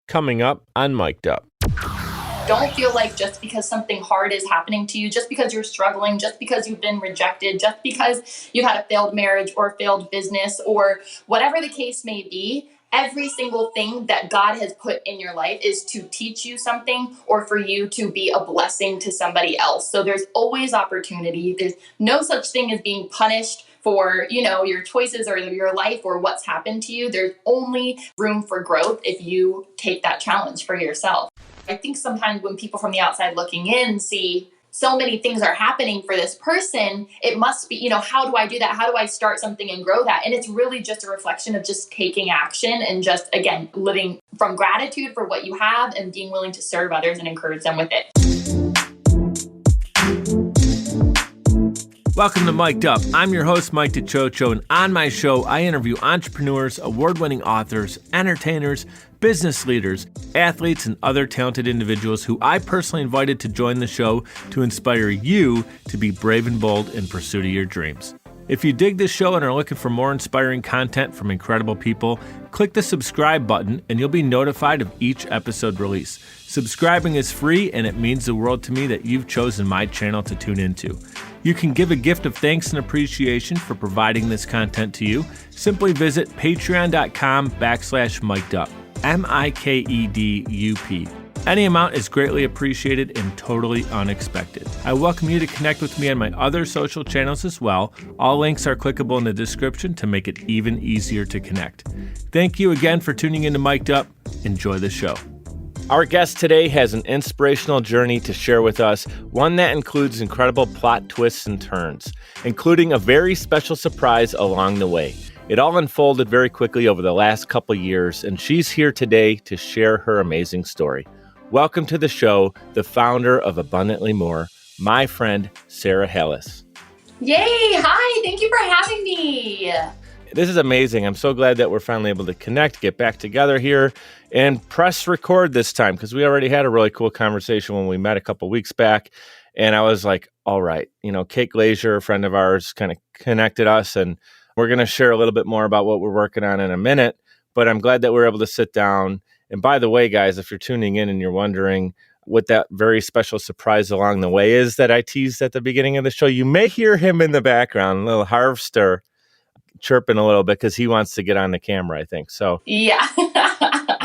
coming up on Mic'd Up. Don't feel like just because something hard is happening to you, just because you're struggling, just because you've been rejected, just because you had a failed marriage or failed business or whatever the case may be, every single thing that God has put in your life is to teach you something or for you to be a blessing to somebody else. So there's always opportunity. There's no such thing as being punished for, your choices or your life or what's happened to you. There's only room for growth if you take that challenge for yourself. I think sometimes when people from the outside looking in see so many things are happening for this person, it must be, how do I do that? How do I start something and grow that? And it's really just a reflection of just taking action and just, again, living from gratitude for what you have and being willing to serve others and encourage them with it. Welcome to Mic'd Up. I'm your host, Mike DeChocho, and on my show, I interview entrepreneurs, award-winning authors, entertainers, business leaders, athletes, and other talented individuals who I personally invited to join the show to inspire you to be brave and bold in pursuit of your dreams. If you dig this show and are looking for more inspiring content from incredible people, click the subscribe button and you'll be notified of each episode release. Subscribing is free and it means the world to me that you've chosen my channel to tune into. You can give a gift of thanks and appreciation for providing this content to you. Simply visit patreon.com/mikedup. MIKEDUP. Any amount is greatly appreciated and totally unexpected. I welcome you to connect with me on my other social channels as well. All links are clickable in the description to make it even easier to connect. Thank you again for tuning into Mic'd Up. Enjoy the show. Our guest today has an inspirational journey to share with us, one that includes incredible plot twists and turns, including a very special surprise along the way. It all unfolded very quickly over the last couple years, and she's here today to share her amazing story. Welcome to the show, the founder of Abundantly More, my friend, Sarah Hallas. Yay! Hi! Thank you for having me. This is amazing. I'm so glad that we're finally able to connect, get back together here, and press record this time, because we already had a really cool conversation when we met a couple weeks back, and I was like, all right, Kate Glazier, a friend of ours, kind of connected us, and we're going to share a little bit more about what we're working on in a minute, but I'm glad that we're able to sit down. And by the way, guys, if you're tuning in and you're wondering what that very special surprise along the way is that I teased at the beginning of the show, you may hear him in the background, a little harvester chirping a little bit because he wants to get on the camera, I think. So yeah.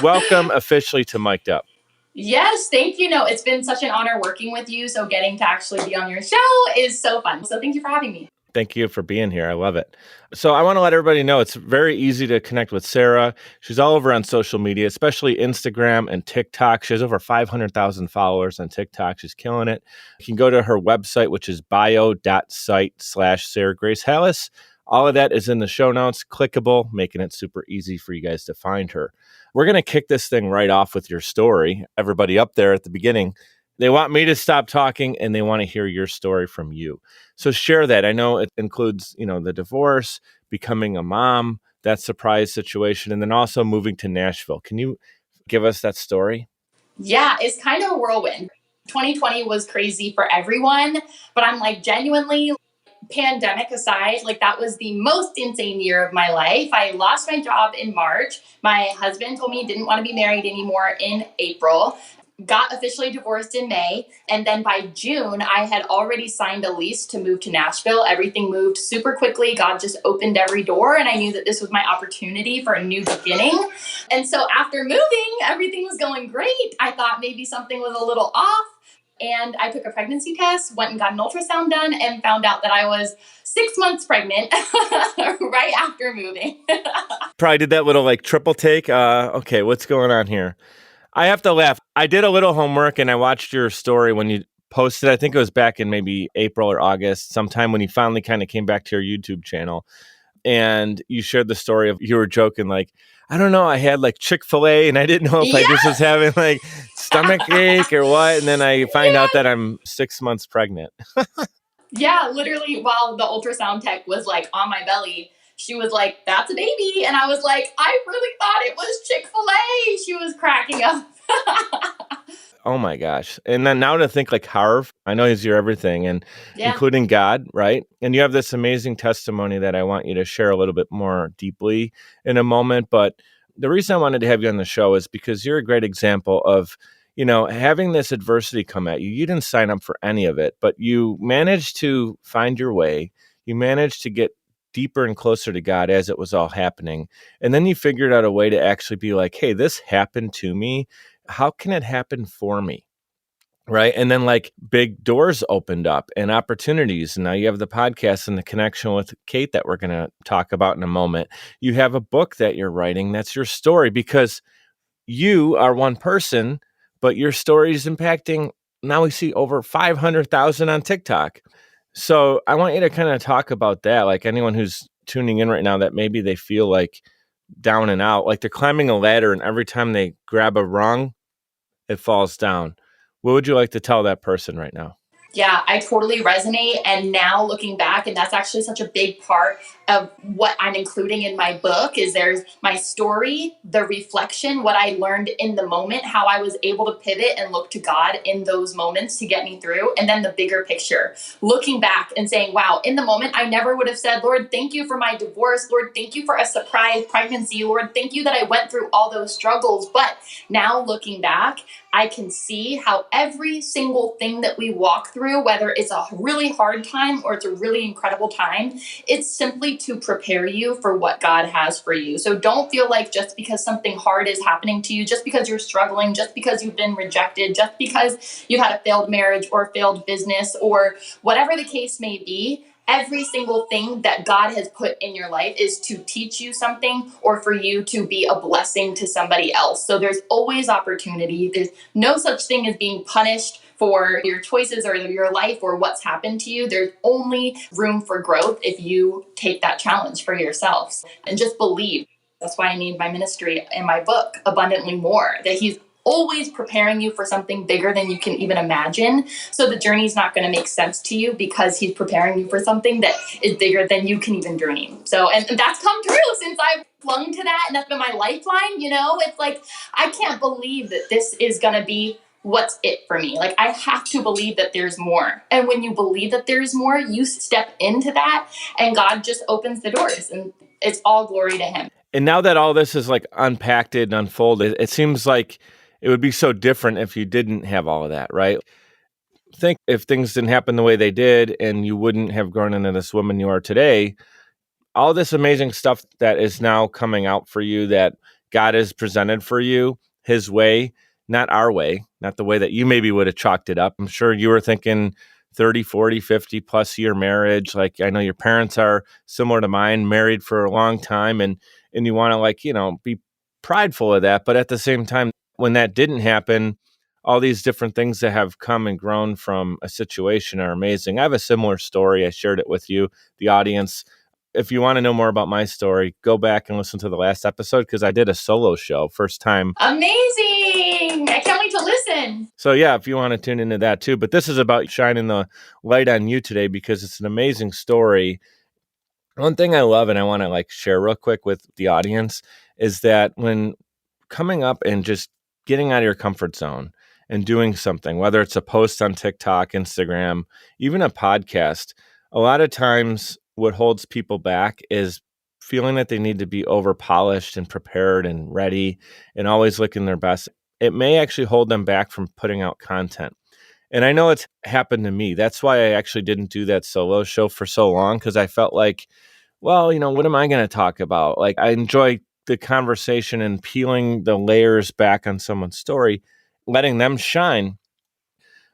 Welcome officially to Mic'd Up. Yes, thank you. No, it's been such an honor working with you. So getting to actually be on your show is so fun. So thank you for having me. Thank you for being here. I love it. So I want to let everybody know it's very easy to connect with Sarah. She's all over on social media, especially Instagram and TikTok. She has over 500,000 followers on TikTok. She's killing it. You can go to her website, which is bio.site/Sarah Grace Hallas. All of that is in the show notes, clickable, making it super easy for you guys to find her. We're going to kick this thing right off with your story. Everybody up there at the beginning, they want me to stop talking and they want to hear your story from you. So share that. I know it includes, the divorce, becoming a mom, that surprise situation, and then also moving to Nashville. Can you give us that story? Yeah, it's kind of a whirlwind. 2020 was crazy for everyone, but I'm genuinely, pandemic aside, that was the most insane year of my life. I lost my job in March. My husband told me he didn't want to be married anymore in April. Got officially divorced in May. And then by June, I had already signed a lease to move to Nashville. Everything moved super quickly. God just opened every door. And I knew that this was my opportunity for a new beginning. And so after moving, everything was going great. I thought maybe something was a little off. And I took a pregnancy test, went and got an ultrasound done, and found out that I was 6 months pregnant right after moving. Probably did that little triple take. Okay, what's going on here? I have to laugh. I did a little homework and I watched your story when you posted. I think it was back in maybe April or August, sometime when you finally kind of came back to your YouTube channel. And you shared the story of, you were joking, I don't know, I had Chick-fil-A and I didn't know if I just was having stomach ache or what. And then I find out that I'm 6 months pregnant. Yeah, literally while the ultrasound tech was on my belly, she was like, that's a baby. And I was like, I really thought it was Chick-fil-A. She was cracking up. Oh my gosh. And then now to think Harv, I know he's your everything, and including God, right? And you have this amazing testimony that I want you to share a little bit more deeply in a moment. But the reason I wanted to have you on the show is because you're a great example of, having this adversity come at you. You didn't sign up for any of it, but you managed to find your way. You managed to get deeper and closer to God as it was all happening. And then you figured out a way to actually be like, hey, this happened to me. How can it happen for me? Right. And then like big doors opened up and opportunities. And now you have the podcast and the connection with Kate that we're going to talk about in a moment. You have a book that you're writing. That's your story, because you are one person, but your story is impacting. Now we see over 500,000 on TikTok. So I want you to kind of talk about that. Like anyone who's tuning in right now that maybe they feel like down and out, like they're climbing a ladder and every time they grab a rung, it falls down. What would you like to tell that person right now? Yeah, I totally resonate. And now looking back, and that's actually such a big part of what I'm including in my book, is there's my story, the reflection, what I learned in the moment, how I was able to pivot and look to God in those moments to get me through. And then the bigger picture, looking back and saying, wow, in the moment, I never would have said, Lord, thank you for my divorce. Lord, thank you for a surprise pregnancy. Lord, thank you that I went through all those struggles. But now looking back, I can see how every single thing that we walk through, whether it's a really hard time or it's a really incredible time, it's simply to prepare you for what God has for you. So don't feel like just because something hard is happening to you, just because you're struggling, just because you've been rejected, just because you had a failed marriage or a failed business or whatever the case may be, every single thing that God has put in your life is to teach you something or for you to be a blessing to somebody else. So there's always opportunity. There's no such thing as being punished for your choices or your life or what's happened to you. There's only room for growth if you take that challenge for yourself and just believe. That's why I named my ministry in my book Abundantly More, that He's always preparing you for something bigger than you can even imagine. So the journey's not going to make sense to you because He's preparing you for something that is bigger than you can even dream. So, and that's come true since I've clung to that, and that's been my lifeline. It's like, I can't believe that this is going to be what's it for me. Like, I have to believe that there's more. And when you believe that there's more, you step into that and God just opens the doors, and it's all glory to Him. And now that all this is like unpacked and unfolded, it seems like it would be so different if you didn't have all of that, right? Think if things didn't happen the way they did and you wouldn't have grown into this woman you are today, all this amazing stuff that is now coming out for you, that God has presented for you, His way, not our way, not the way that you maybe would have chalked it up. I'm sure you were thinking 30, 40, 50 plus year marriage. Like, I know your parents are similar to mine, married for a long time, and you want to be prideful of that. But at the same time, when that didn't happen, all these different things that have come and grown from a situation are amazing. I have a similar story. I shared it with you, the audience. If you want to know more about my story, go back and listen to the last episode, because I did a solo show, first time. Amazing. I can't wait to listen. So yeah, if you want to tune into that too. But this is about shining the light on you today because it's an amazing story. One thing I love and I want to share real quick with the audience is that when coming up and just getting out of your comfort zone and doing something, whether it's a post on TikTok, Instagram, even a podcast, a lot of times what holds people back is feeling that they need to be over polished and prepared and ready and always looking their best. It may actually hold them back from putting out content. And I know it's happened to me. That's why I actually didn't do that solo show for so long, because I felt like, well, what am I going to talk about? Like, I enjoy the conversation and peeling the layers back on someone's story, letting them shine.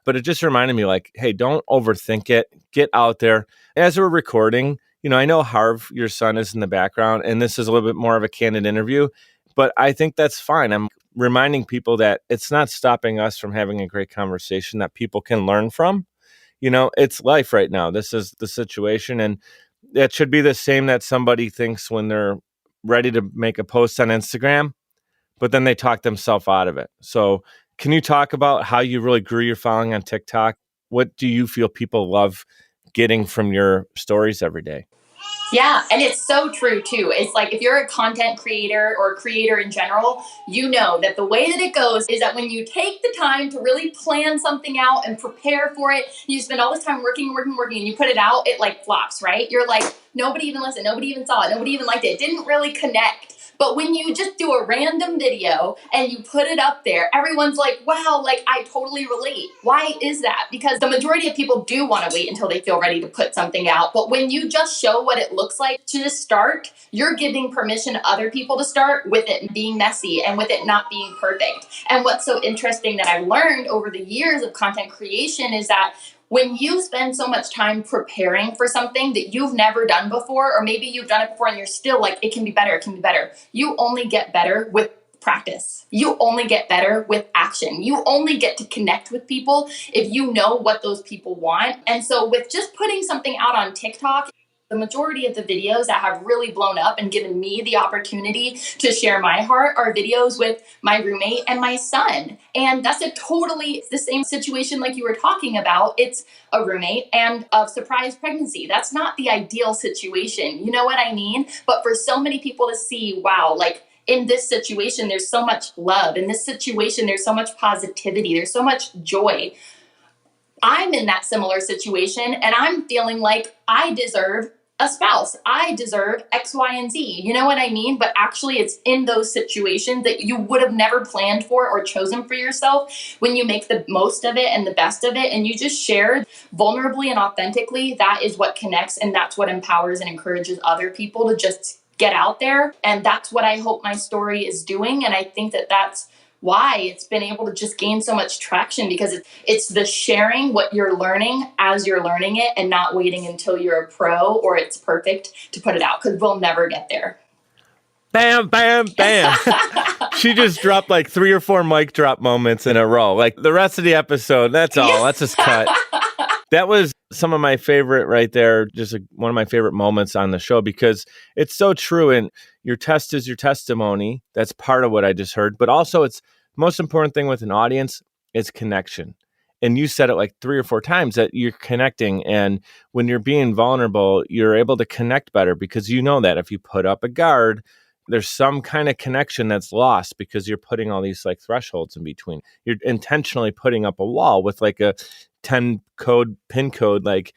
But it just reminded me hey, don't overthink it. Get out there. As we're recording, I know Harv, your son, is in the background, and this is a little bit more of a candid interview, but I think that's fine. I'm reminding people that it's not stopping us from having a great conversation that people can learn from. It's life right now. This is the situation. And it should be the same that somebody thinks when they're ready to make a post on Instagram, but then they talk themselves out of it. So can you talk about how you really grew your following on TikTok? What do you feel people love getting from your stories every day? Yeah, and it's so true too. It's like, if you're a content creator or a creator in general, you know that the way that it goes is that when you take the time to really plan something out and prepare for it, you spend all this time working, and you put it out, it flops, right? You're like, nobody even listened, nobody even saw it, nobody even liked it. It didn't really connect. But when you just do a random video and you put it up there, everyone's like, wow, like I totally relate. Why is that? Because the majority of people do want to wait until they feel ready to put something out. But when you just show what it looks like to just start, you're giving permission to other people to start with it being messy and with it not being perfect. And what's so interesting that I've learned over the years of content creation is that when you spend so much time preparing for something that you've never done before, or maybe you've done it before and you're still like, it can be better, it can be better. You only get better with practice. You only get better with action. You only get to connect with people if you know what those people want. And so with just putting something out on TikTok, the majority of the videos that have really blown up and given me the opportunity to share my heart are videos with my roommate and my son. And that's it's the same situation like you were talking about. It's a roommate and a surprise pregnancy. That's not the ideal situation. You know what I mean? But for so many people to see, wow, like in this situation, there's so much love. In this situation, there's so much positivity. There's so much joy. I'm in that similar situation and I'm feeling like I deserve a spouse. I deserve X, Y, and Z. You know what I mean? But actually it's in those situations that you would have never planned for or chosen for yourself when you make the most of it and the best of it and you just share vulnerably and authentically. That is what connects and that's what empowers and encourages other people to just get out there. And that's what I hope my story is doing. And I think that that's why it's been able to just gain so much traction because it's the sharing what you're learning as you're learning it and not waiting until you're a pro or it's perfect to put it out because we'll never get there. Bam, bam, bam. She just dropped like 3 or 4 mic drop moments in a row. Like the rest of the episode, that's all. Let's just cut. That was some of my favorite right there, just one of my favorite moments on the show because it's so true. And your test is your testimony. That's part of what I just heard. But also it's the most important thing with an audience is connection. And you said it like 3 or 4 times that you're connecting. And when you're being vulnerable, you're able to connect better because you know that if you put up a guard, there's some kind of connection that's lost because you're putting all these like thresholds in between. You're intentionally putting up a wall with like a 10 code pin code, like,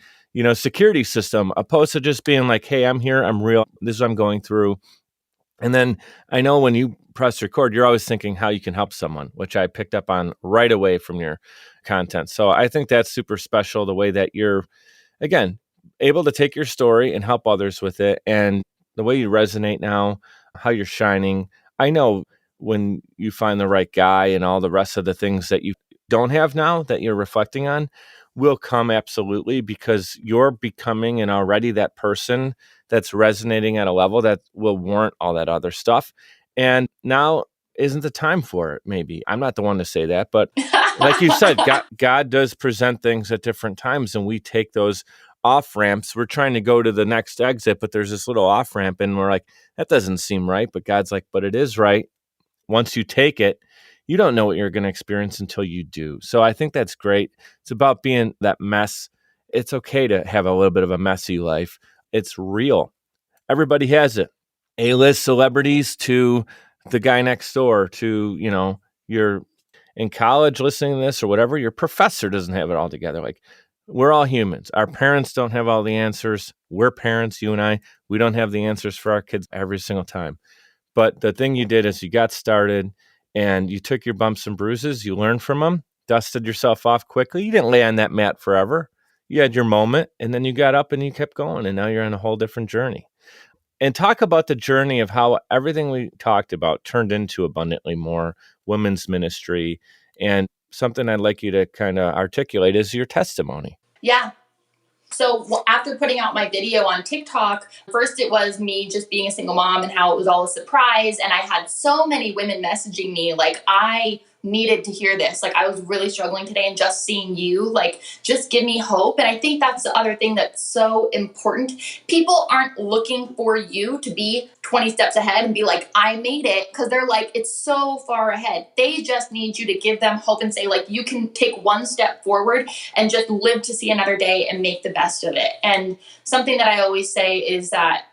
security system, opposed to just being like, hey, I'm here, I'm real, this is what I'm going through. And then I know when you press record, you're always thinking how you can help someone, which I picked up on right away from your content. So I think that's super special, the way that you're, again, able to take your story and help others with it. And the way you resonate now, how you're shining. I know when you find the right guy and all the rest of the things that you don't have now that you're reflecting on will come absolutely because you're becoming and already that person that's resonating at a level that will warrant all that other stuff. And now isn't the time for it, maybe. I'm not the one to say that, but like you said, God does present things at different times and we take those off ramps. We're trying to go to the next exit, but there's this little off ramp and we're like, that doesn't seem right. But God's like, but it is right. Once you take it, you don't know what you're going to experience until you do. So I think that's great. It's about being that mess. It's okay to have a little bit of a messy life. It's real. Everybody has it. A-list celebrities to the guy next door to, you're in college listening to this or whatever, your professor doesn't have it all together. Like, we're all humans. Our parents don't have all the answers. We're parents, you and I. We don't have the answers for our kids every single time. But the thing you did is you got started and you took your bumps and bruises. You learned from them, dusted yourself off quickly. You didn't lay on that mat forever. You had your moment and then you got up and you kept going. And now you're on a whole different journey. And talk about the journey of how everything we talked about turned into Abundantly More, women's ministry, and something I'd like you to kind of articulate is your testimony. Yeah. So after putting out my video on TikTok, first it was me just being a single mom and how it was all a surprise. And I had so many women messaging me like, I needed to hear this. Like, I was really struggling today and just seeing you, like, just give me hope. And I think that's the other thing that's so important. People aren't looking for you to be 20 steps ahead and be like, I made it, because they're like, it's so far ahead. They just need you to give them hope and say, like, you can take one step forward and just live to see another day and make the best of it. And something that I always say is that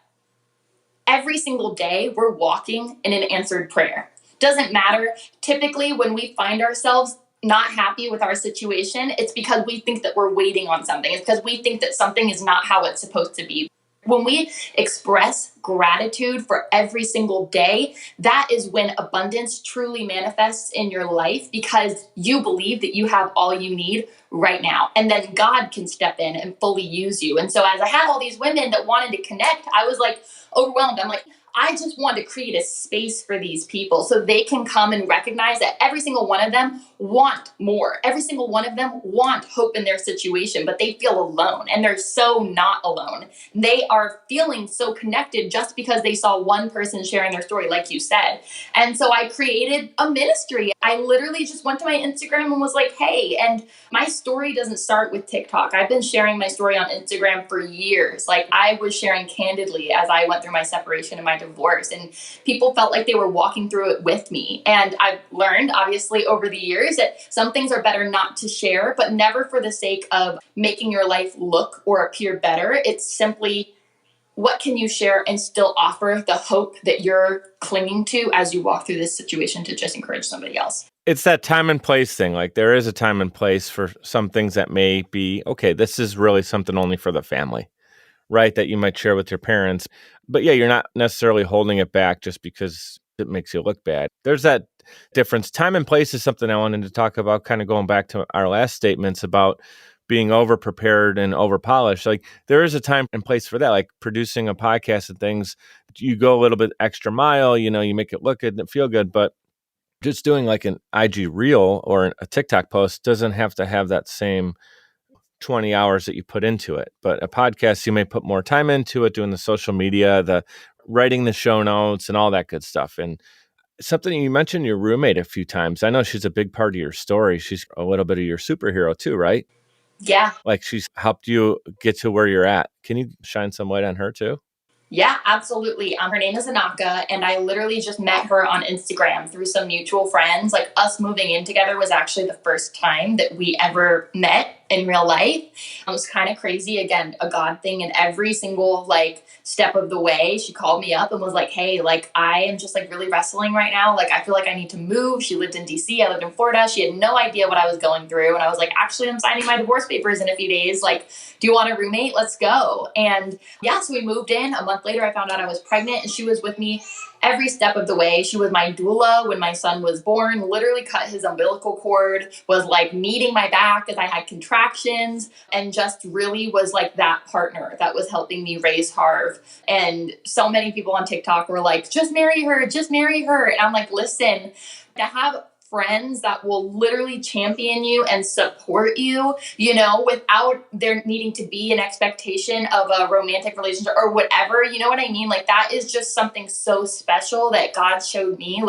every single day we're walking in an answered prayer. Doesn't matter. Typically, when we find ourselves not happy with our situation, it's because we think that we're waiting on something. It's because we think that something is not how it's supposed to be. When we express gratitude for every single day, that is when abundance truly manifests in your life, because you believe that you have all you need right now. And then God can step in and fully use you. And so as I had all these women that wanted to connect, I was like overwhelmed. I'm like, I just want to create a space for these people so they can come and recognize that every single one of them want more. Every single one of them want hope in their situation, but they feel alone, and they're so not alone. They are feeling so connected just because they saw one person sharing their story, like you said. And so I created a ministry. I literally just went to my Instagram and was like, hey, and my story doesn't start with TikTok. I've been sharing my story on Instagram for years. Like, I was sharing candidly as I went through my separation and my divorce, and people felt like they were walking through it with me. And I've learned, obviously, over the years that some things are better not to share, but never for the sake of making your life look or appear better. It's simply, what can you share and still offer the hope that you're clinging to as you walk through this situation to just encourage somebody else? It's that time and place thing. Like, there is a time and place for some things that may be, okay, this is really something only for the family, right? That you might share with your parents. But yeah, you're not necessarily holding it back just because it makes you look bad. There's that difference. Time and place is something I wanted to talk about, kind of going back to our last statements about being over prepared and over polished. Like, there is a time and place for that. Like, producing a podcast and things, you go a little bit extra mile, you make it look good and feel good. But just doing like an IG reel or a TikTok post doesn't have to have that same 20 hours that you put into it. But a podcast, you may put more time into it, doing the social media, the writing the show notes and all that good stuff. And something you mentioned your roommate a few times. I know she's a big part of your story. She's a little bit of your superhero too, right? Yeah. Like, she's helped you get to where you're at. Can you shine some light on her too? Yeah, absolutely. Her name is Anaka, and I literally just met her on Instagram through some mutual friends. Like, us moving in together was actually the first time that we ever met in real life. It was kind of crazy. Again, a God thing. And every single step of the way, she called me up and was like, hey, I am just really wrestling right now. I feel like I need to move. She lived in DC. I lived in Florida. She had no idea what I was going through. And I was like, actually, I'm signing my divorce papers in a few days. Do you want a roommate? Let's go. And yeah, so we moved in. A month later, I found out I was pregnant, and she was with me every step of the way. She was my doula when my son was born, literally cut his umbilical cord, was kneading my back as I had contractions, and just really was that partner that was helping me raise Harv. And so many people on TikTok were like, just marry her, just marry her. And I'm like, listen, to have friends that will literally champion you and support you, without there needing to be an expectation of a romantic relationship or whatever, you know what I mean? That is just something so special that God showed me,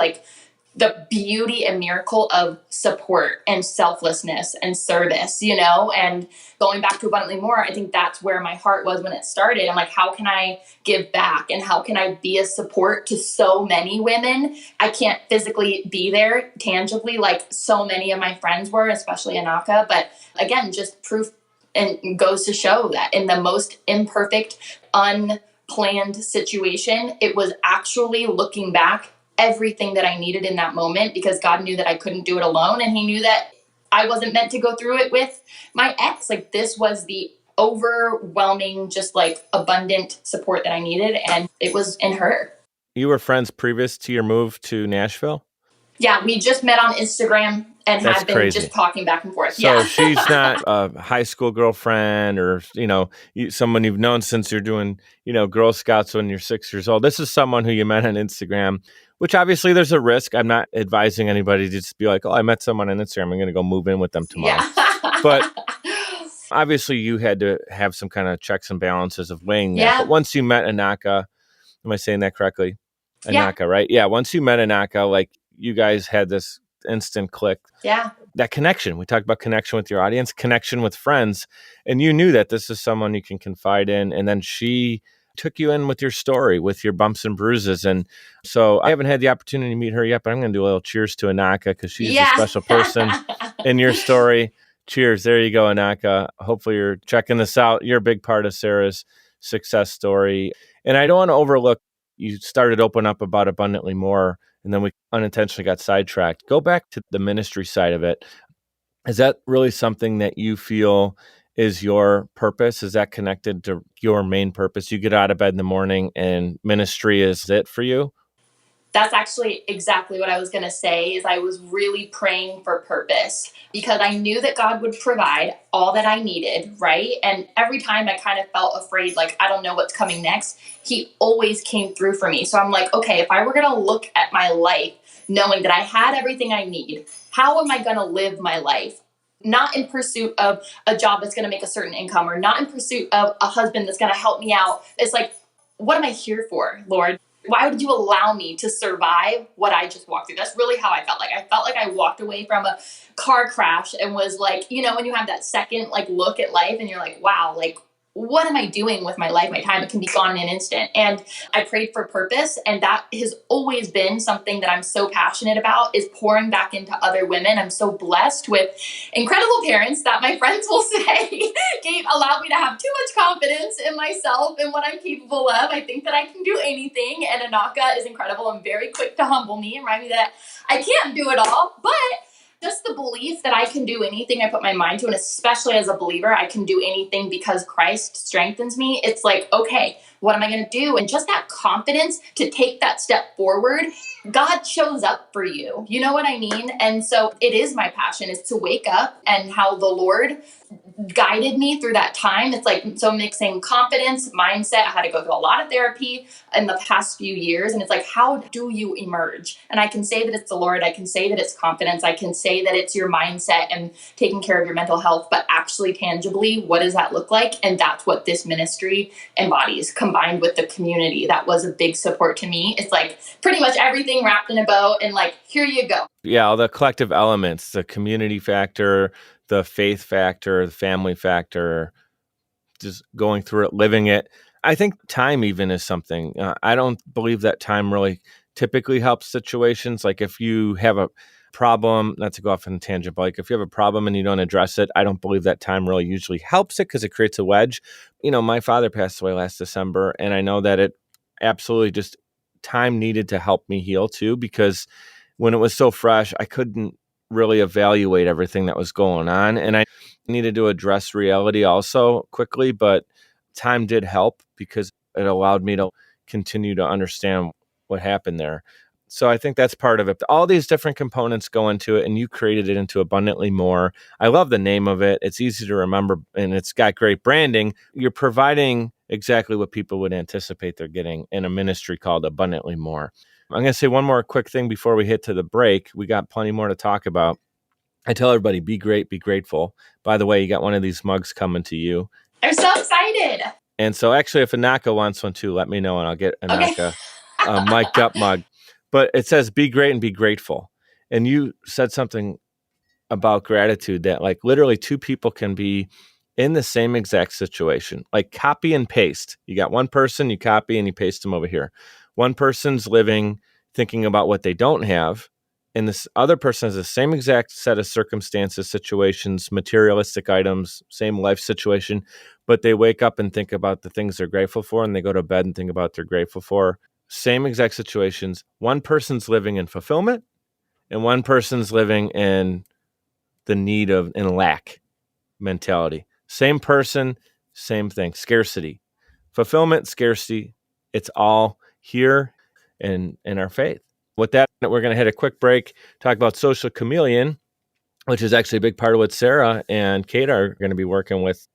the beauty and miracle of support and selflessness and service, and going back to Abundantly More, I think that's where my heart was when it started. I'm like, how can I give back, and how can I be a support to so many women? I can't physically be there tangibly like so many of my friends were, especially Anaka. But again, just proof and goes to show that in the most imperfect, unplanned situation, it was actually, looking back, everything that I needed in that moment, because God knew that I couldn't do it alone. And he knew that I wasn't meant to go through it with my ex. This was the overwhelming, just abundant support that I needed. And it was in her. You were friends previous to your move to Nashville? Yeah, we just met on Instagram and That's have been crazy. just talking back and forth. So yeah. She's not a high school girlfriend or, someone you've known since you're doing, Girl Scouts when you're 6 years old. This is someone who you met on Instagram, which obviously there's a risk. I'm not advising anybody to just be like, oh, I met someone on Instagram, I'm going to go move in with them tomorrow. Yeah. But obviously you had to have some kind of checks and balances of weighing that. Yeah. But once you met Anaka, am I saying that correctly? Yeah. Anaka, right? Yeah. Once you met Anaka, you guys had this instant click. Yeah. That connection. We talked about connection with your audience, connection with friends. And you knew that this is someone you can confide in. And then she took you in with your story, with your bumps and bruises. And so I haven't had the opportunity to meet her yet, but I'm going to do a little cheers to Anaka because she's a special person in your story. Cheers. There you go, Anaka. Hopefully you're checking this out. You're a big part of Sarah's success story. And I don't want to overlook, you started to open up about Abundantly More, and then we unintentionally got sidetracked. Go back to the ministry side of it. Is that really something that you feel is your purpose? Is that connected to your main purpose? You get out of bed in the morning and ministry is it for you? That's actually exactly what I was going to say. Is I was really praying for purpose because I knew that God would provide all that I needed, right? And every time I kind of felt afraid, like I don't know what's coming next, he always came through for me. So I'm like, okay, if I were going to look at my life knowing that I had everything I need, how am I going to live my life? Not in pursuit of a job that's going to make a certain income, or not in pursuit of a husband that's going to help me out. It's like, what am I here for, Lord? Why would you allow me to survive what I just walked through? That's really how I felt like. I felt like I walked away from a car crash and was like, when you have that second like look at life and you're like, wow, like, what am I doing with my life, my time? It can be gone in an instant. And I prayed for purpose. And that has always been something that I'm so passionate about, is pouring back into other women. I'm so blessed with incredible parents that my friends will say allowed me to have too much confidence in myself and what I'm capable of. I think that I can do anything. And Anaka is incredible and very quick to humble me and remind me that I can't do it all. But just the belief that I can do anything I put my mind to, and especially as a believer, I can do anything because Christ strengthens me. It's like, okay, what am I going to do? And just that confidence to take that step forward, God shows up for you. You know what I mean? And so it is my passion, is to wake up and how the Lord guided me through that time. It's like, so mixing confidence, mindset. I had to go through a lot of therapy in the past few years. And it's like, how do you emerge? And I can say that it's the Lord. I can say that it's confidence. I can say that it's your mindset and taking care of your mental health, but actually tangibly, what does that look like? And that's what this ministry embodies, combined with the community. That was a big support to me. It's like pretty much everything wrapped in a bow and like, here you go. Yeah, all the collective elements, the community factor, the faith factor, the family factor, just going through it, living it. I think time even is something. I don't believe that time really typically helps situations. Like if you have a problem, not to go off on a tangent, but like if you have a problem and you don't address it, I don't believe that time really usually helps it because it creates a wedge. My father passed away last December, and I know that it absolutely just time needed to help me heal too, because when it was so fresh, I couldn't really evaluate everything that was going on. And I needed to address reality also quickly, but time did help because it allowed me to continue to understand what happened there. So I think that's part of it. All these different components go into it, and you created it into Abundantly More. I love the name of it. It's easy to remember, and it's got great branding. You're providing exactly what people would anticipate they're getting in a ministry called Abundantly More. I'm going to say one more quick thing before we hit to the break. We got plenty more to talk about. I tell everybody, be great, be grateful. By the way, you got one of these mugs coming to you. I'm so excited. And so actually, if Anaka wants one too, let me know and I'll get Anaka a mic'd up mug. But it says, be great and be grateful. And you said something about gratitude that like literally two people can be in the same exact situation, like copy and paste. You got one person, you copy and you paste them over here. One person's living, thinking about what they don't have, and this other person has the same exact set of circumstances, situations, materialistic items, same life situation, but they wake up and think about the things they're grateful for, and they go to bed and think about what they're grateful for. Same exact situations. One person's living in fulfillment, and one person's living in the need of and lack mentality. Same person, same thing. Scarcity, fulfillment, scarcity. It's all here in our faith. With that, we're going to hit a quick break, talk about Social Chameleon, which is actually a big part of what Sarah and Kate are going to be working with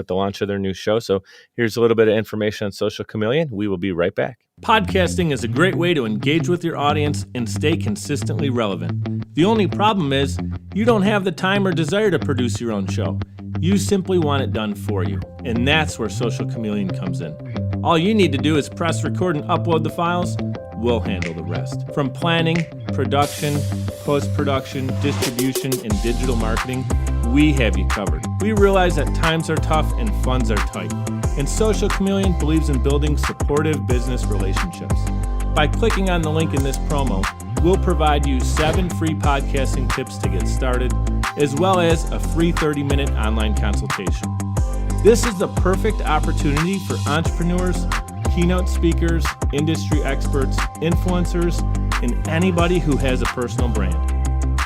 the launch of their new show. So here's a little bit of information on Social Chameleon. We will be right back. Podcasting is a great way to engage with your audience and stay consistently relevant. The only problem is you don't have the time or desire to produce your own show. You simply want it done for you. And that's where Social Chameleon comes in. All you need to do is press record and upload the files. We'll handle the rest. From planning, production, post-production, distribution, and digital marketing, we have you covered. We realize that times are tough and funds are tight. And Social Chameleon believes in building supportive business relationships. By clicking on the link in this promo, we'll provide you 7 free podcasting tips to get started, as well as a free 30-minute online consultation. This is the perfect opportunity for entrepreneurs, keynote speakers, industry experts, influencers, and anybody who has a personal brand.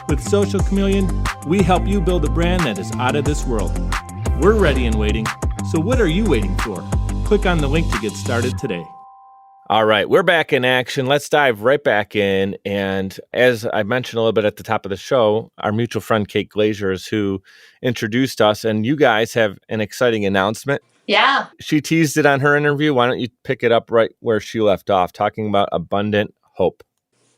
With Social Chameleon, we help you build a brand that is out of this world. We're ready and waiting. So what are you waiting for? Click on the link to get started today. All right, we're back in action. Let's dive right back in. And as I mentioned a little bit at the top of the show, our mutual friend, Kate Glazier, is who introduced us. And you guys have an exciting announcement. Yeah. She teased it on her interview. Why don't you pick it up right where she left off, talking about abundant hope?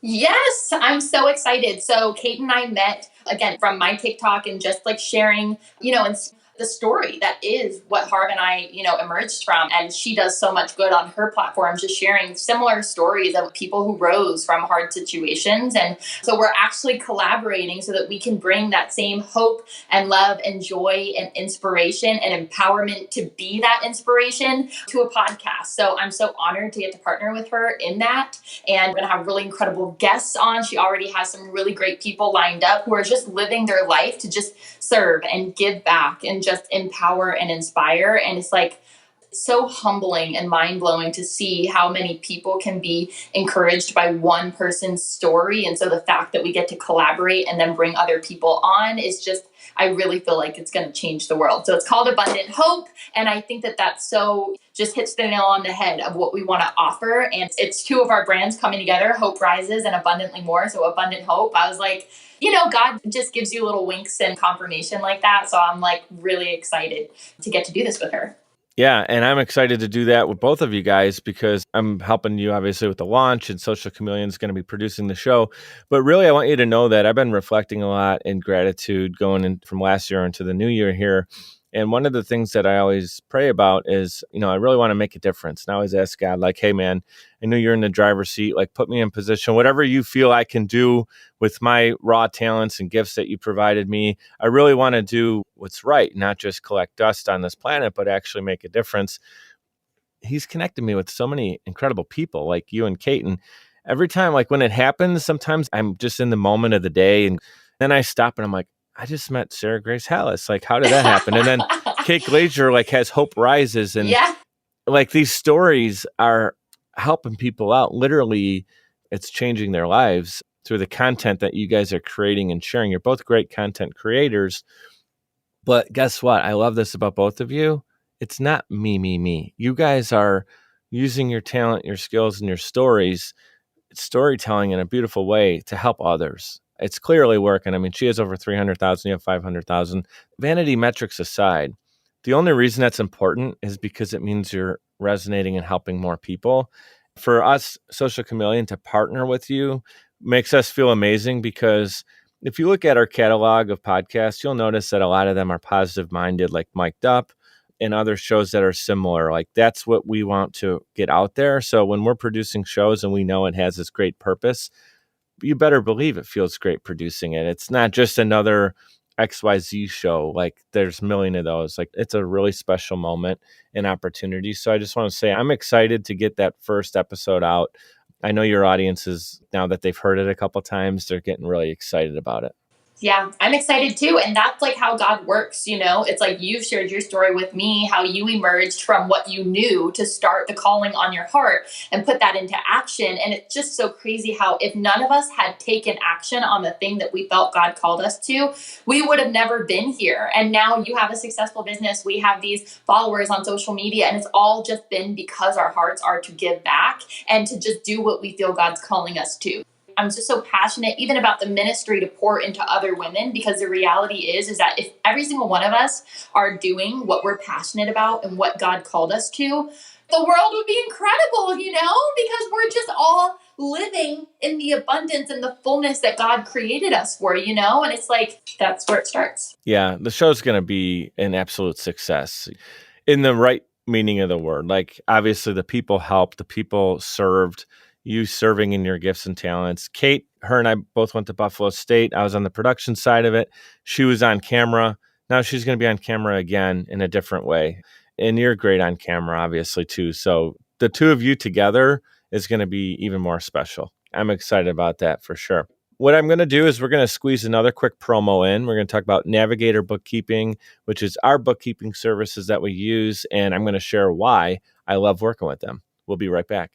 Yes, I'm so excited. So Kate and I met again from my TikTok and just like sharing, and the story that is what Harv and I, emerged from. And she does so much good on her platform, just sharing similar stories of people who rose from hard situations. And so we're actually collaborating so that we can bring that same hope and love and joy and inspiration and empowerment to be that inspiration to a podcast. So I'm so honored to get to partner with her in that. And we're going to have really incredible guests on. She already has some really great people lined up who are just living their life to just serve and give back and just empower and inspire. And it's like so humbling and mind-blowing to see how many people can be encouraged by one person's story. And so the fact that we get to collaborate and then bring other people on is just, I really feel like it's going to change the world. So it's called Abundant Hope. And I think that that's so just hits the nail on the head of what we want to offer. And it's two of our brands coming together, Hope Rises and Abundantly More. So Abundant Hope, I was like, God just gives you little winks and confirmation like that. So I'm like really excited to get to do this with her. Yeah, and I'm excited to do that with both of you guys because I'm helping you obviously with the launch, and Social Chameleon is going to be producing the show. But really, I want you to know that I've been reflecting a lot in gratitude going in from last year into the new year here. And one of the things that I always pray about is, I really want to make a difference. And I always ask God, like, hey, man, I know you're in the driver's seat. Like, put me in position. Whatever you feel I can do with my raw talents and gifts that you provided me, I really want to do what's right, not just collect dust on this planet, but actually make a difference. He's connected me with so many incredible people like you and Kate. And every time, like when it happens, sometimes I'm just in the moment of the day. And then I stop and I'm like, I just met Sarah Grace Hallas. Like, how did that happen? And then Kate Glazier, like, has Hope Rises. And like these stories are helping people out. Literally, it's changing their lives through the content that you guys are creating and sharing. You're both great content creators. But guess what? I love this about both of you. It's not me. You guys are using your talent, your skills, and your stories, storytelling in a beautiful way to help others. It's clearly working. I mean, she has over 300,000, you have 500,000. Vanity metrics aside, the only reason that's important is because it means you're resonating and helping more people. For us, Social Chameleon, to partner with you makes us feel amazing because if you look at our catalog of podcasts, you'll notice that a lot of them are positive minded, like Mic'd Up, and other shows that are similar. Like that's what we want to get out there. So when we're producing shows and we know it has this great purpose, you better believe it feels great producing it. It's not just another XYZ show. Like there's a million of those. Like it's a really special moment and opportunity. So I just want to say I'm excited to get that first episode out. I know your audience is, now that they've heard it a couple times, they're getting really excited about it. Yeah, I'm excited too. And that's like how God works, It's like you've shared your story with me, how you emerged from what you knew to start the calling on your heart and put that into action. And it's just so crazy how if none of us had taken action on the thing that we felt God called us to, we would have never been here. And now you have a successful business. We have these followers on social media, and it's all just been because our hearts are to give back and to just do what we feel God's calling us to. I'm just so passionate even about the ministry to pour into other women, because the reality is that if every single one of us are doing what we're passionate about and what God called us to, the world would be incredible, because we're just all living in the abundance and the fullness that God created us for, and it's like, that's where it starts. Yeah, the show's going to be an absolute success in the right meaning of the word. Like obviously the people helped, the people served, you serving in your gifts and talents. Kate, her and I both went to Buffalo State. I was on the production side of it. She was on camera. Now she's going to be on camera again in a different way. And you're great on camera, obviously, too. So the two of you together is going to be even more special. I'm excited about that for sure. What I'm going to do is we're going to squeeze another quick promo in. We're going to talk about Navigator Bookkeeping, which is our bookkeeping services that we use. And I'm going to share why I love working with them. We'll be right back.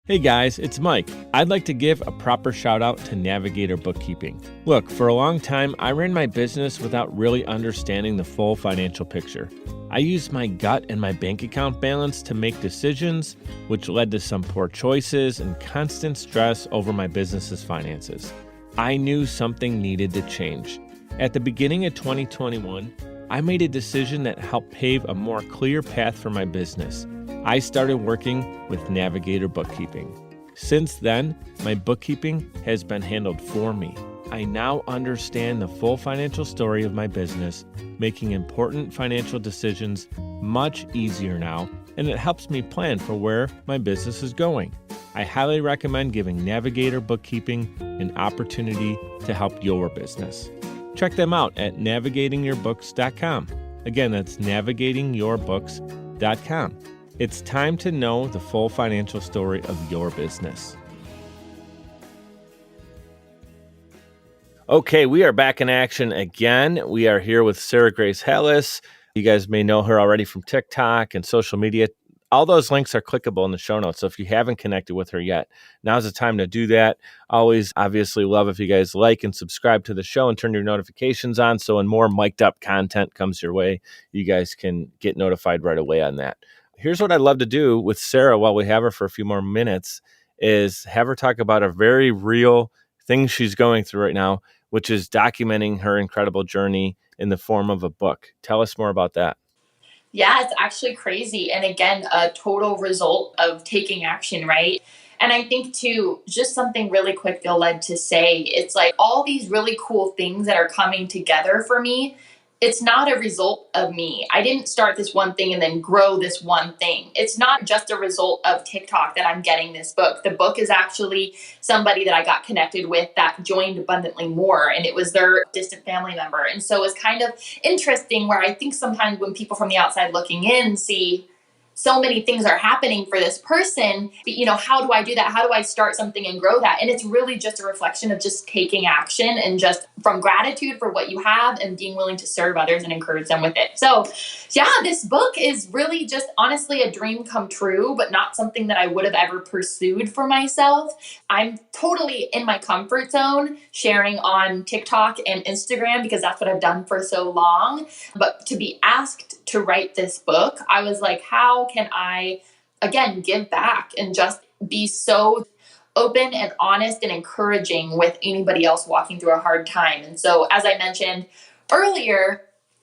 Hey guys, it's Mike. I'd like to give a proper shout out to Navigator Bookkeeping. Look, for a long time, I ran my business without really understanding the full financial picture. I used my gut and my bank account balance to make decisions, which led to some poor choices and constant stress over my business's finances. I knew something needed to change. At the beginning of 2021, I made a decision that helped pave a more clear path for my business. I started working with Navigator Bookkeeping. Since then, my bookkeeping has been handled for me. I now understand the full financial story of my business, making important financial decisions much easier now, and it helps me plan for where my business is going. I highly recommend giving Navigator Bookkeeping an opportunity to help your business. Check them out at navigatingyourbooks.com. Again, that's navigatingyourbooks.com. It's time to know the full financial story of your business. Okay, we are back in action again. We are here with Sarah Grace Hallas. You guys may know her already from TikTok and social media. All those links are clickable in the show notes. So if you haven't connected with her yet, now's the time to do that. Always obviously love if you guys like and subscribe to the show and turn your notifications on. So when more mic'd up content comes your way, you guys can get notified right away on that. Here's what I'd love to do with Sarah while we have her for a few more minutes is have her talk about a very real thing she's going through right now, which is documenting her incredible journey in the form of a book. Tell us more about that. Yeah, it's actually crazy. And again, a total result of taking action, right? And I think too, just something really quick feel led to say, it's like all these really cool things that are coming together for me. It's not a result of me. I didn't start this one thing and then grow this one thing. It's not just a result of TikTok that I'm getting this book. The book is actually somebody that I got connected with that joined Abundantly More, and it was their distant family member. And so it's kind of interesting where I think sometimes when people from the outside looking in see so many things are happening for this person, how do I do that? How do I start something and grow that? And it's really just a reflection of just taking action and just from gratitude for what you have and being willing to serve others and encourage them with it. So yeah, this book is really just honestly a dream come true, but not something that I would have ever pursued for myself. I'm totally in my comfort zone sharing on TikTok and Instagram because that's what I've done for so long. But to be asked to write this book, I was like, how can I, again, give back and just be so open and honest and encouraging with anybody else walking through a hard time? And so, as I mentioned earlier,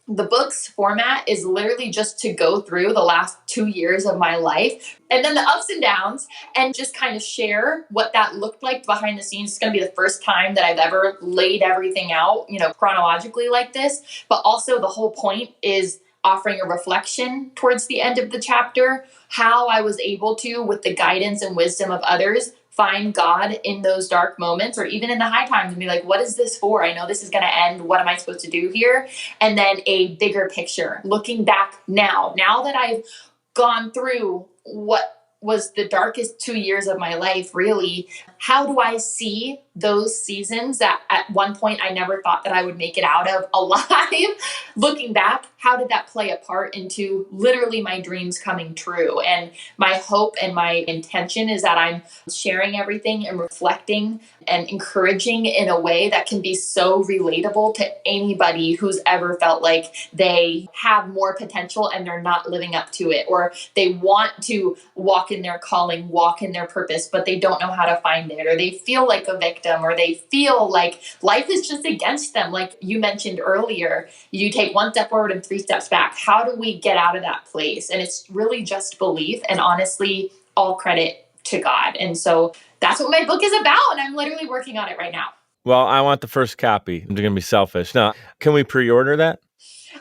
the book's format is literally just to go through the last 2 years of my life and then the ups and downs and just kind of share what that looked like behind the scenes. It's going to be the first time that I've ever laid everything out, chronologically like this. But also the whole point is offering a reflection towards the end of the chapter, how I was able to, with the guidance and wisdom of others, find God in those dark moments or even in the high times and be like, what is this for? I know this is going to end. What am I supposed to do here? And then a bigger picture, looking back now that I've gone through what was the darkest 2 years of my life, really, how do I see those seasons that at one point I never thought that I would make it out of alive? Looking back, how did that play a part into literally my dreams coming true? And my hope and my intention is that I'm sharing everything and reflecting and encouraging in a way that can be so relatable to anybody who's ever felt like they have more potential and they're not living up to it, or they want to walk in their calling, walk in their purpose, but they don't know how to find it, or they feel like a victim, or they feel like life is just against them. Like you mentioned earlier, you take one step forward and 3 steps back. How do we get out of that place? And it's really just belief, and honestly, all credit to God. And so that's what my book is about, and I'm literally working on it right now. Well, I want the first copy. I'm going to be selfish. Now, can we pre-order that?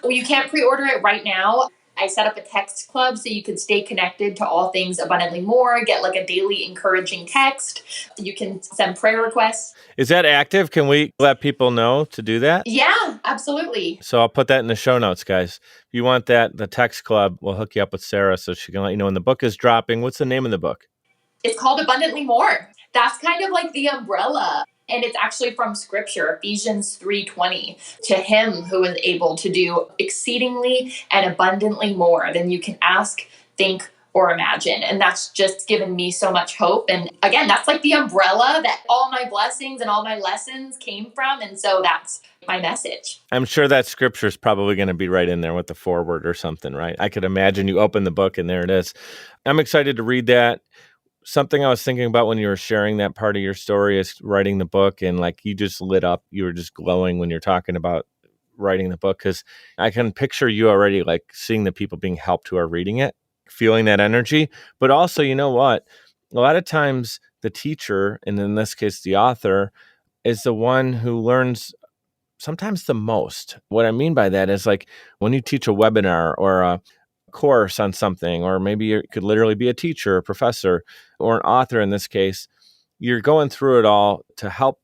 Well, you can't pre-order it right now. I set up a text club so you can stay connected to all things Abundantly More, get like a daily encouraging text. You can send prayer requests. Is that active? Can we let people know to do that? Yeah, absolutely. So I'll put that in the show notes, guys. If you want that, the text club, we'll hook you up with Sarah so she can let you know when the book is dropping. What's the name of the book? It's called Abundantly More. That's kind of like the umbrella. And it's actually from scripture, Ephesians 3:20, to him who is able to do exceedingly and abundantly more than you can ask, think, or imagine. And that's just given me so much hope. And again, that's like the umbrella that all my blessings and all my lessons came from. And so that's my message. I'm sure that scripture is probably going to be right in there with the foreword or something, right? I could imagine you open the book and there it is. I'm excited to read that. Something I was thinking about when you were sharing that part of your story is writing the book, and like you just lit up. You were just glowing when you're talking about writing the book, because I can picture you already like seeing the people being helped who are reading it, feeling that energy. But also, you know what? A lot of times the teacher, and in this case, the author, is the one who learns sometimes the most. What I mean by that is like when you teach a webinar or a course on something, or maybe you could literally be a teacher, a professor, or an author in this case, you're going through it all to help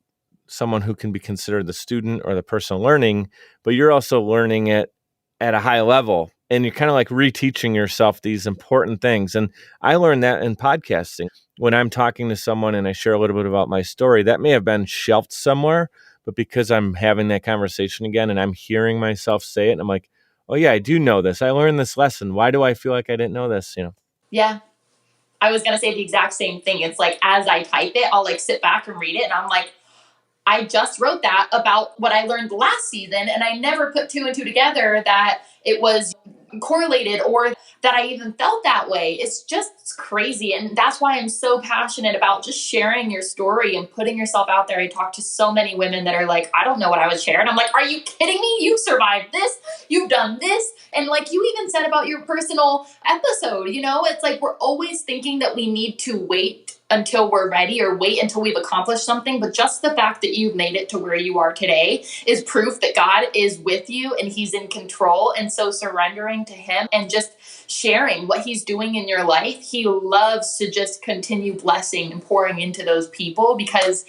someone who can be considered the student or the person learning, but you're also learning it at a high level. And you're kind of like reteaching yourself these important things. And I learned that in podcasting. When I'm talking to someone and I share a little bit about my story, that may have been shelved somewhere, but because I'm having that conversation again and I'm hearing myself say it, and I'm like, oh yeah, I do know this. I learned this lesson. Why do I feel like I didn't know this? Yeah. I was going to say the exact same thing. It's like, as I type it, I'll like sit back and read it. And I'm like, I just wrote that about what I learned last season. And I never put two and two together that it was correlated or that I even felt that way. It's just crazy. And that's why I'm so passionate about just sharing your story and putting yourself out there. I talk to so many women that are like, I don't know what I would share. And I'm like, are you kidding me? You've survived this. You've done this. And like you even said about your personal episode, it's like we're always thinking that we need to wait until we're ready or wait until we've accomplished something. But just the fact that you've made it to where you are today is proof that God is with you and he's in control. And so surrendering to him and just sharing what he's doing in your life, he loves to just continue blessing and pouring into those people because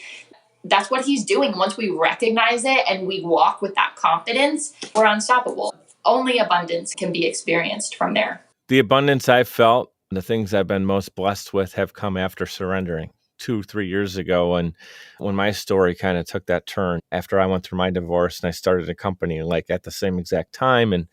that's what he's doing. Once we recognize it and we walk with that confidence, we're unstoppable. Only abundance can be experienced from there. The abundance I've felt, the things I've been most blessed with have come after surrendering 2-3 years ago. And when my story kind of took that turn after I went through my divorce and I started a company like at the same exact time. And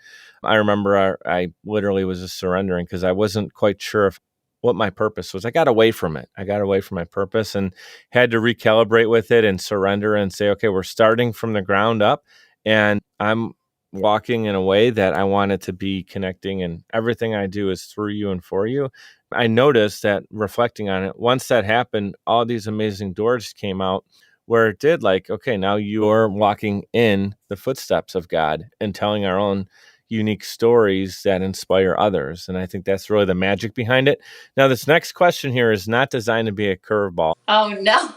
I remember I literally was just surrendering because I wasn't quite sure what my purpose was. I got away from it. I got away from my purpose and had to recalibrate with it and surrender and say, okay, we're starting from the ground up and I'm walking in a way that I wanted to be connecting, and everything I do is through you and for you. I noticed that reflecting on it, once that happened, all these amazing doors came out where it did like, okay, now you're walking in the footsteps of God and telling our own unique stories that inspire others. And I think that's really the magic behind it. Now, this next question here is not designed to be a curveball. Oh, no.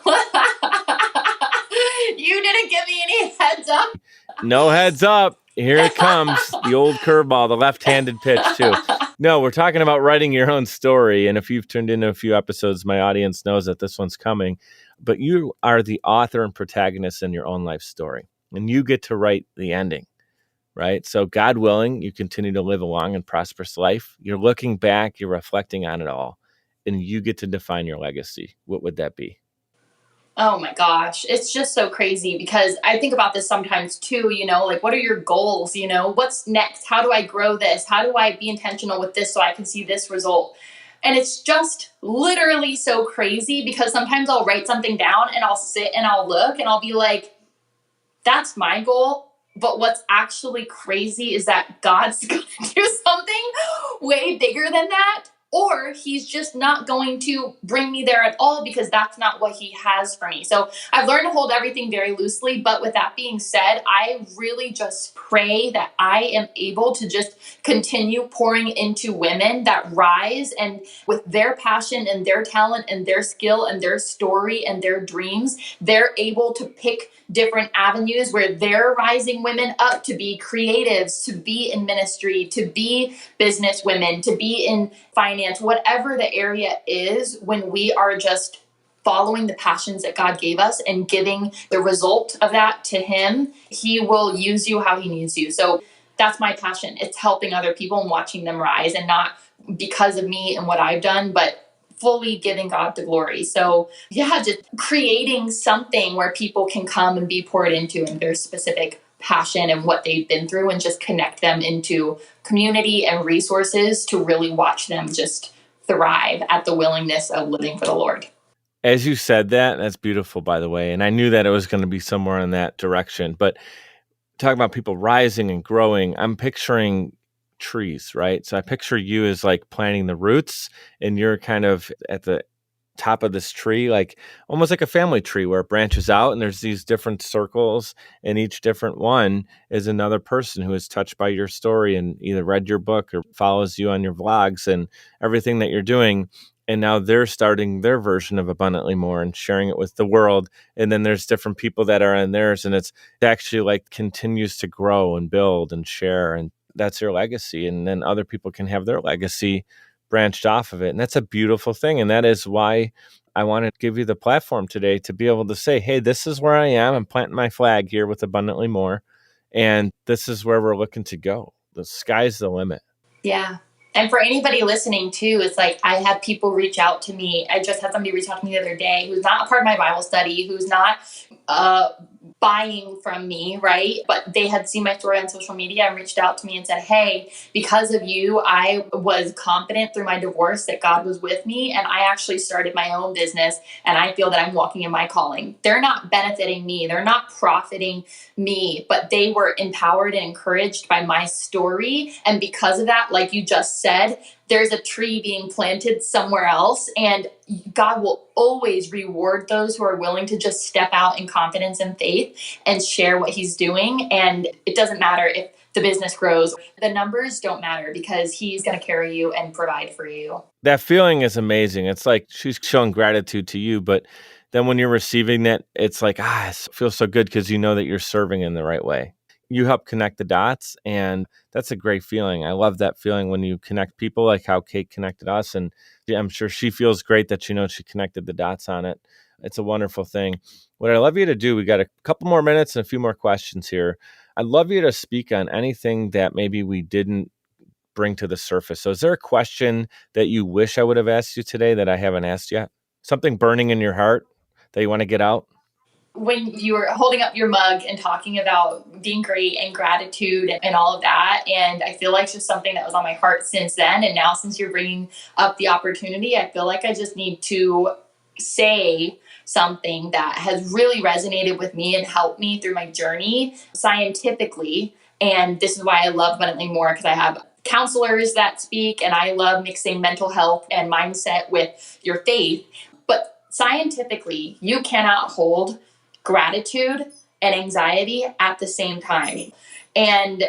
You didn't give me any heads up. No heads up. Here it comes, the old curveball, the left-handed pitch too. No, we're talking about writing your own story. And if you've tuned into a few episodes, my audience knows that this one's coming. But you are the author and protagonist in your own life story. And you get to write the ending, right? So God willing, you continue to live a long and prosperous life. You're looking back, you're reflecting on it all, and you get to define your legacy. What would that be? Oh my gosh, it's just so crazy because I think about this sometimes too, like what are your goals? What's next? How do I grow this? How do I be intentional with this so I can see this result? And it's just literally so crazy because sometimes I'll write something down and I'll sit and I'll look and I'll be like, that's my goal. But what's actually crazy is that God's going to do something way bigger than that. Or he's just not going to bring me there at all because that's not what he has for me. So I've learned to hold everything very loosely. But with that being said, I really just pray that I am able to just continue pouring into women that rise and with their passion and their talent and their skill and their story and their dreams, they're able to pick different avenues where they're rising women up to be creatives, to be in ministry, to be business women, to be in finance, whatever the area is, when we are just following the passions that God gave us and giving the result of that to him, he will use you how he needs you. So that's my passion. It's helping other people and watching them rise, and not because of me and what I've done, but fully giving God the glory. So yeah, just creating something where people can come and be poured into in their specific passion and what they've been through, and just connect them into community and resources to really watch them just thrive at the willingness of living for the Lord. As you said that, that's beautiful, by the way. And I knew that it was going to be somewhere in that direction. But talking about people rising and growing, I'm picturing trees, right? So I picture you as like planting the roots, and you're kind of at the top of this tree, like almost like a family tree where it branches out and there's these different circles, and each different one is another person who is touched by your story and either read your book or follows you on your vlogs and everything that you're doing. And now they're starting their version of Abundantly More and sharing it with the world. And then there's different people that are in theirs, and it's actually like continues to grow and build and share. And that's your legacy. And then other people can have their legacy branched off of it. And that's a beautiful thing. And that is why I want to give you the platform today to be able to say, hey, this is where I am. I'm planting my flag here with Abundantly More. And this is where we're looking to go. The sky's the limit. Yeah. And for anybody listening too, it's like I have people reach out to me. I just had somebody reach out to me the other day who's not a part of my Bible study, who's not buying from me, right? But they had seen my story on social media and reached out to me and said, hey, because of you, I was confident through my divorce that God was with me. And I actually started my own business, and I feel that I'm walking in my calling. They're not benefiting me. They're not profiting me, but they were empowered and encouraged by my story. And because of that, like you just said, there's a tree being planted somewhere else, and God will always reward those who are willing to just step out in confidence and faith and share what he's doing. And it doesn't matter if the business grows. The numbers don't matter, because he's going to carry you and provide for you. That feeling is amazing. It's like she's showing gratitude to you, but then when you're receiving that, it's like, it feels so good because you know that you're serving in the right way. You help connect the dots, and that's a great feeling. I love that feeling when you connect people, like how Kate connected us. And I'm sure she feels great that she connected the dots on it. It's a wonderful thing. What I'd love you to do, we got a couple more minutes and a few more questions here. I'd love you to speak on anything that maybe we didn't bring to the surface. So is there a question that you wish I would have asked you today that I haven't asked yet? Something burning in your heart that you want to get out? When you were holding up your mug and talking about being great and gratitude and all of that, and I feel like it's just something that was on my heart since then. And now, since you're bringing up the opportunity, I feel like I just need to say something that has really resonated with me and helped me through my journey scientifically. And this is why I love Abundantly More, because I have counselors that speak, and I love mixing mental health and mindset with your faith. But scientifically, you cannot hold gratitude and anxiety at the same time. And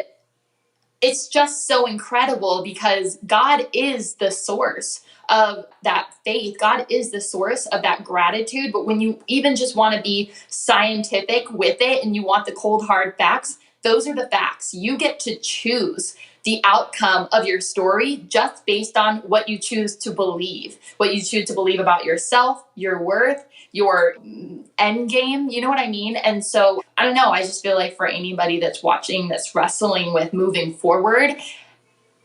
it's just so incredible, because God is the source of that faith. God is the source of that gratitude. But when you even just want to be scientific with it and you want the cold, hard facts, those are the facts. You get to choose the outcome of your story just based on what you choose to believe, what you choose to believe about yourself, your worth, your end game. You know what I mean? And so I don't know. I just feel like for anybody that's watching, that's wrestling with moving forward,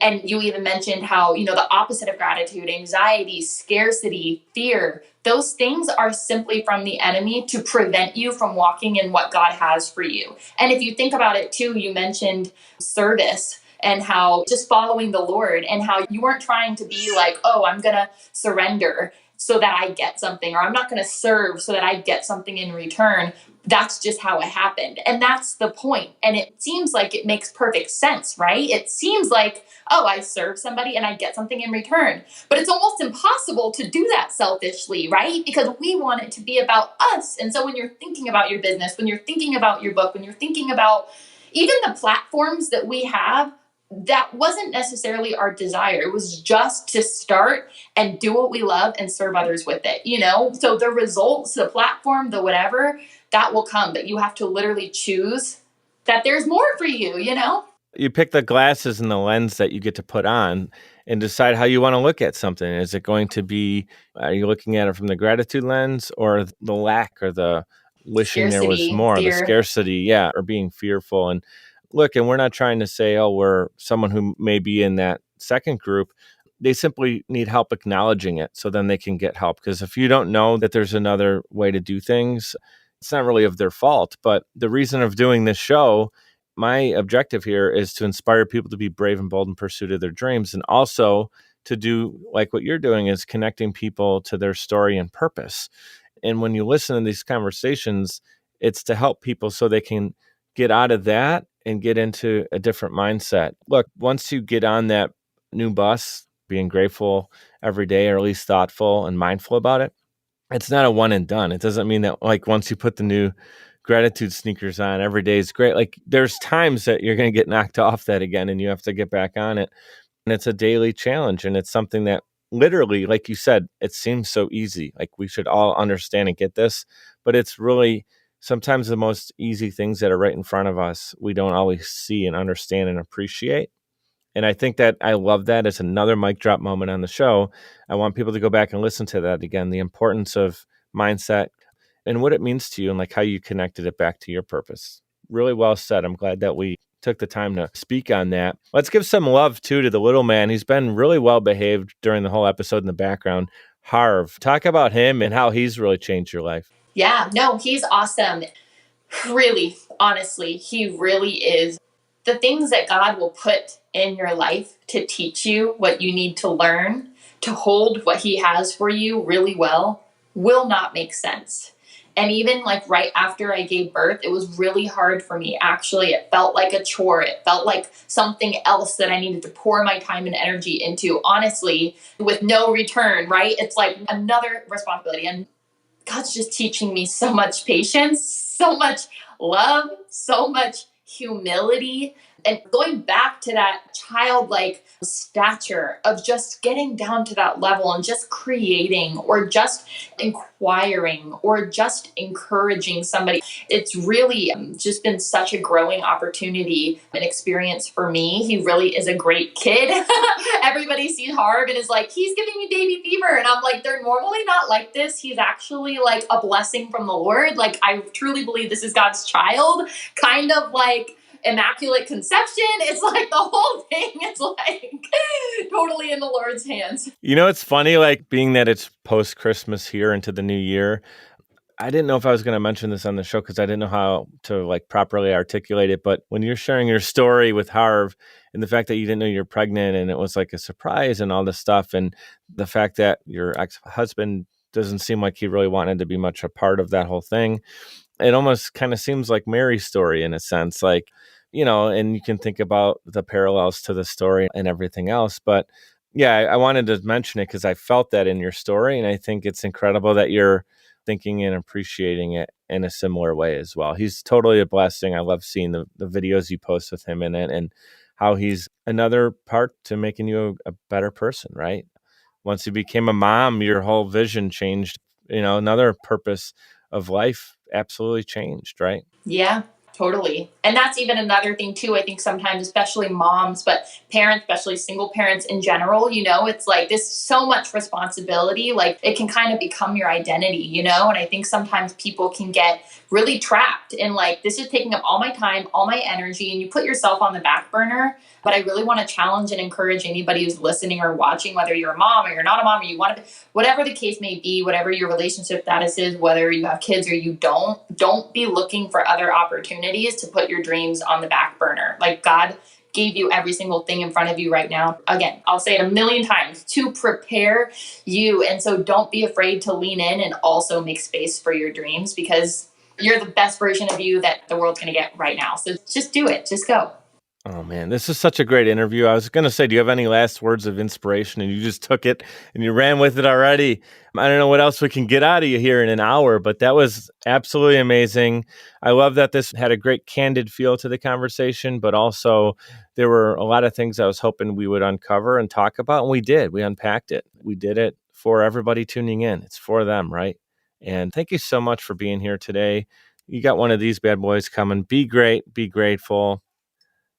and you even mentioned how, the opposite of gratitude, anxiety, scarcity, fear, those things are simply from the enemy to prevent you from walking in what God has for you. And if you think about it too, you mentioned service and how just following the Lord, and how you weren't trying to be like, oh, I'm going to surrender so that I get something, or I'm not going to serve so that I get something in return. That's just how it happened. And that's the point. And it seems like it makes perfect sense, right? It seems like, oh, I serve somebody and I get something in return. But it's almost impossible to do that selfishly, right? Because we want it to be about us. And so when you're thinking about your business, when you're thinking about your book, when you're thinking about even the platforms that we have, that wasn't necessarily our desire. It was just to start and do what we love and serve others with it, So the results, the platform, the whatever, that will come. But you have to literally choose that there's more for you, You pick the glasses and the lens that you get to put on and decide how you want to look at something. Is it going to be, are you looking at it from the gratitude lens, or the lack, or the wishing there was more, fear. the scarcity, or being fearful? And look, and we're not trying to say, oh, we're someone who may be in that second group. They simply need help acknowledging it, so then they can get help. Because if you don't know that there's another way to do things, it's not really of their fault. But the reason of doing this show, my objective here is to inspire people to be brave and bold in pursuit of their dreams, and also to do like what you're doing is connecting people to their story and purpose. And when you listen to these conversations, it's to help people so they can get out of that and get into a different mindset. Look, once you get on that new bus, being grateful every day, or at least thoughtful and mindful about it, it's not a one and done. It doesn't mean that like once you put the new gratitude sneakers on, every day is great. Like there's times that you're going to get knocked off that again and you have to get back on it. And it's a daily challenge. And it's something that literally, like you said, it seems so easy. Like we should all understand and get this, but it's really sometimes the most easy things that are right in front of us, we don't always see and understand and appreciate. And I think that I love that. It's another mic drop moment on the show. I want people to go back and listen to that again, the importance of mindset and what it means to you and like how you connected it back to your purpose. Really well said. I'm glad that we took the time to speak on that. Let's give some love too to the little man. He's been really well behaved during the whole episode in the background. Harv, talk about him and how he's really changed your life. Yeah, no, he's awesome. Really, honestly, he really is. The things that God will put in your life to teach you what you need to learn, to hold what he has for you really well, will not make sense. And even like right after I gave birth, it was really hard for me. Actually, it felt like a chore. It felt like something else that I needed to pour my time and energy into, honestly, with no return, right? It's like another responsibility. And God's just teaching me so much patience, so much love, so much humility, and going back to that childlike stature of just getting down to that level and just creating or just inquiring or just encouraging somebody. It's really just been such a growing opportunity and experience for me. He really is a great kid. Everybody sees Harv and is like, he's giving me baby fever. And I'm like, they're normally not like this. He's actually like a blessing from the Lord. Like, I truly believe this is God's child, kind of like immaculate conception. It's like the whole thing is like totally in the Lord's hands. You know, it's funny, like being that it's post Christmas here into the new year. I didn't know if I was going to mention this on the show because I didn't know how to like properly articulate it. But when you're sharing your story with Harv and the fact that you didn't know you're pregnant and it was like a surprise and all this stuff, and the fact that your ex-husband doesn't seem like he really wanted to be much a part of that whole thing, it almost kind of seems like Mary's story in a sense, like, you know, and you can think about the parallels to the story and everything else. But yeah, I wanted to mention it because I felt that in your story. And I think it's incredible that you're thinking and appreciating it in a similar way as well. He's totally a blessing. I love seeing the videos you post with him in it and how he's another part to making you a better person, right? Once you became a mom, your whole vision changed, you know, another purpose of life absolutely changed, right? Yeah, totally. And that's even another thing too. I think sometimes, especially moms, but parents, especially single parents in general, you know, it's like this so much responsibility, like it can kind of become your identity, you know? And I think sometimes people can get really trapped in like, this is taking up all my time, all my energy, and you put yourself on the back burner. But I really want to challenge and encourage anybody who's listening or watching, whether you're a mom or you're not a mom, or you want to be, whatever the case may be, whatever your relationship status is, whether you have kids or you don't be looking for other opportunities to put your dreams on the back burner. Like God gave you every single thing in front of you right now. Again, I'll say it a million times, to prepare you. And so don't be afraid to lean in and also make space for your dreams, because you're the best version of you that the world's going to get right now. So just do it. Just go. Oh man, this is such a great interview. I was going to say, do you have any last words of inspiration? And you just took it and you ran with it already. I don't know what else we can get out of you here in an hour, but that was absolutely amazing. I love that this had a great candid feel to the conversation, but also there were a lot of things I was hoping we would uncover and talk about. And we did. We unpacked it. We did it for everybody tuning in. It's for them, right? And thank you so much for being here today. You got one of these bad boys coming. Be great. Be grateful.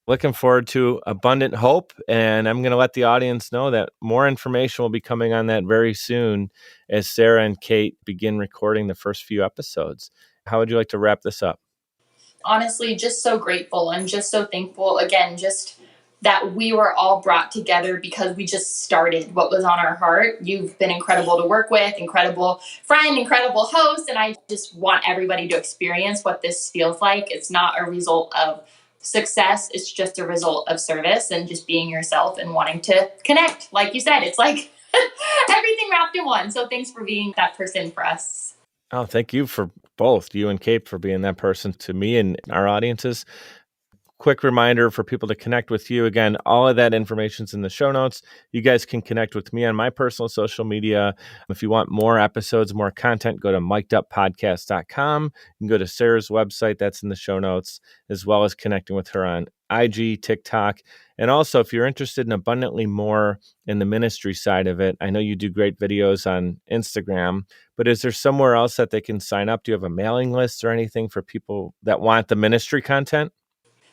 Looking forward to Abundant Hope, and I'm going to let the audience know that more information will be coming on that very soon as Sarah and Kate begin recording the first few episodes. How would you like to wrap this up? Honestly, just so grateful and just so thankful. Again, just that we were all brought together because we just started what was on our heart. You've been incredible to work with, incredible friend, incredible host, and I just want everybody to experience what this feels like. It's not a result of success is just a result of service and just being yourself and wanting to connect. Like you said, it's like everything wrapped in one. So thanks for being that person for us. Oh, thank you for both, you and Kate, for being that person to me and our audiences. Quick reminder for people to connect with you. Again, all of that information's in the show notes. You guys can connect with me on my personal social media. If you want more episodes, more content, go to mikeduppodcast.com. You can go to Sarah's website. That's in the show notes, as well as connecting with her on IG, TikTok. And also, if you're interested in abundantly more in the ministry side of it, I know you do great videos on Instagram, but is there somewhere else that they can sign up? Do you have a mailing list or anything for people that want the ministry content?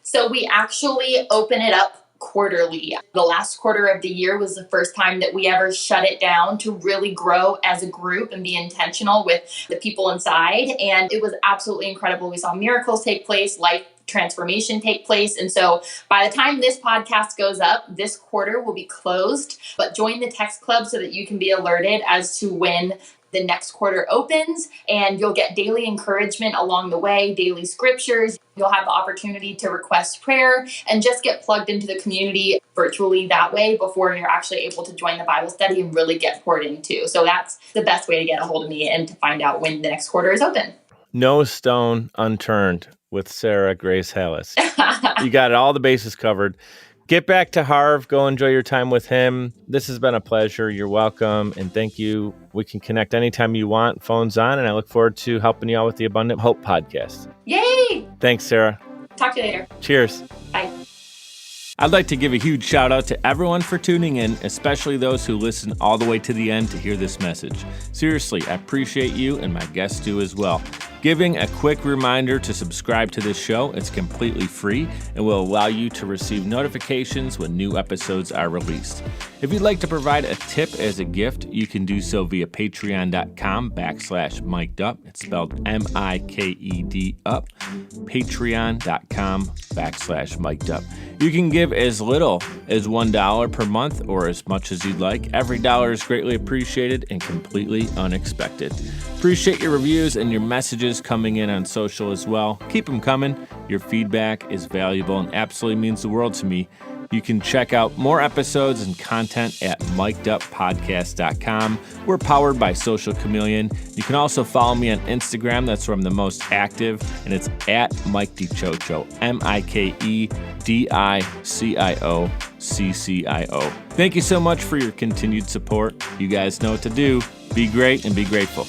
So we actually open it up quarterly. The last quarter of the year was the first time that we ever shut it down to really grow as a group and be intentional with the people inside. And it was absolutely incredible. We saw miracles take place, life transformation take place. And so by the time this podcast goes up, this quarter will be closed. But join the text club so that you can be alerted as to when the next quarter opens, and you'll get daily encouragement along the way, daily scriptures. You'll have the opportunity to request prayer and just get plugged into the community virtually that way before you're actually able to join the Bible study and really get poured into. So that's the best way to get a hold of me and to find out when the next quarter is open. No stone unturned with Sarah Grace Hallas. You got all the bases covered. Get back to Harv. Go enjoy your time with him. This has been a pleasure. You're welcome. And thank you. We can connect anytime you want. Phone's on. And I look forward to helping you out with the Abundant Hope podcast. Yay! Thanks, Sarah. Talk to you later. Cheers. Bye. I'd like to give a huge shout out to everyone for tuning in, especially those who listen all the way to the end to hear this message. Seriously, I appreciate you, and my guests do as well. Giving a quick reminder to subscribe to this show. It's completely free and will allow you to receive notifications when new episodes are released. If you'd like to provide a tip as a gift, you can do so via patreon.com/mikedUp. It's spelled MIKED up. Patreon.com/mikedUp. You can give as little as $1 per month or as much as you'd like. Every dollar is greatly appreciated and completely unexpected. Appreciate your reviews and your messages coming in on social as well. Keep them coming. Your feedback is valuable and absolutely means the world to me. You can check out more episodes and content at mikeduppodcast.com. We're powered by Social Chameleon. You can also follow me on Instagram. That's where I'm the most active, and it's at Mike DiCiccio, MIKEDICIOCCIO. Thank you so much for your continued support. You guys know what to do. Be great and be grateful.